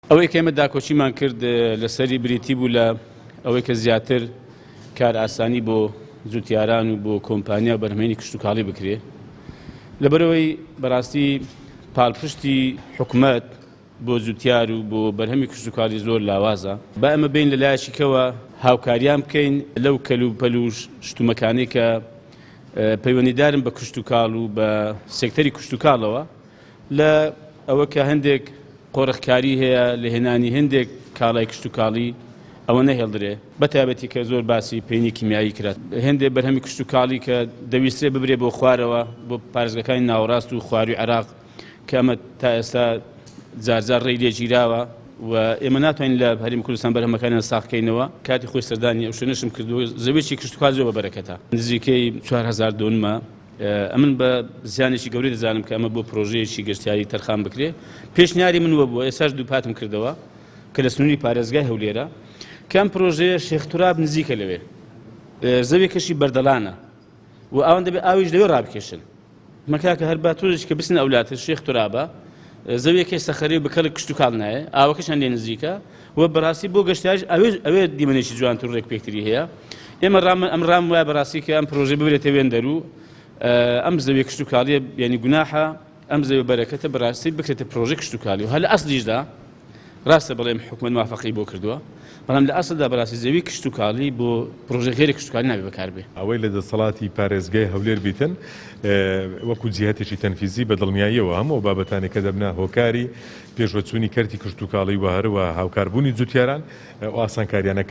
ئەوەی کە ئێمە داکۆچیمان کرد لەسەری بریتی بوو لە ئەوەی کە زیاتر کار ئاسانی بۆ زوتیاران و بۆ کۆمپانیا بەرهەمهێنی کشتتوکاڵی بکرێ لەبەرەوەی بەڕاستی پاڵپشتی حکوومەت بۆ زوتیار و بۆ بەرهەمی کشتتوکاڵی زۆر لاوازە با ئەمە بین لە لایەکەوە هاوکاریان بکەین لەو کەلوپەل و شتومەکانەی کە پەیوەندیدارن بە کشتتوکاڵ و بە سێکتەری کشتتوکاڵەوە لە ئەوە کە هەندێک قۆڕەخکاری هەیە لە هێنانی هەندێک کاڵای کشتتوکاڵی ئەوە نەهێڵدرێ بەتابەتی کە زۆر باسی پێینی کیمیایی کرات هەندێک بەرهەمی کشتتوکاڵی کە دەویسترێ ببرێ بۆ خوارەوە بۆ پارێزگەکانی ناوەڕاست و خواروی عێراق کە ئەمە تا ئێستا جارجار ڕێی لێگیراوە و ئێمە ناتوانین لە هەرێمی کوردستان بەرهەمەکانیان ساغکەینەوە کاتی خۆی سەردانی ئەو شوێنەشم کردووە زەویێکی کشتتوکاڵ زۆر بەبەرەکەتە نزیکەی 4000 دۆنمە ئەمن بە زیانێکی گەورەی دەزانم کە ئەمە بۆ پرۆژەیەکی گەشتیاری تەرخان بکرێ پێشنیاری من وە بووە ئێساش دووپاتم کردەوە کە لە سنووری پارێزگای هەولێرە کەم پرۆژەیە شێخ توراب نزیکە لەوێ زەویێکەشی بەردەڵانە و ئەوەن دەبێت ئاویش لەوێ ڕابکێشن مەکاکە هەر باتۆژێکی کە بچنە ئەولاتە شێخ تورابە زەویەکی سەخەری بکەڵک کشتتوکاڵ نایە ئاوەکەشان لێ نزیکە و بەڕاستی بۆ گەشتیاریش ئەوێ دیمەنێکی جوانتر ڕێک پێکتری هەیە ئێمە ئەم ڕام وایە بەڕاستی کە ئەم پرۆژە ببرێتە وێن دەرو ئەم زەویە کشتتوکاڵیە یعنی گوناحە ئەم زەویە بەرەکەتە بەڕاستی بکرێتە پرۆژە کشتتوکاڵی و هەر لە ئەسڵیشدا ڕاستە بەڵێم حکومەت موافقەی بۆ کردووە بەڵام لە ئەسڵدا بەڕاستی زەوی کشتتوکاڵی بۆ پرۆژە غێری کشتتوکاڵی نابێ بەکاربێ ئەوەی لە دەسەڵاتی پارێزگای هەولێر بیتن وەکو جیهەتێکی تەنفیزی بە دڵنیاییەوە هەموو بابەتانی کە دەبنا هۆکاری پێشوەچوونی کەرتی کشتتوکاڵی و هەروە هاوکاربوونی جوتیاران ئاسانکاریانە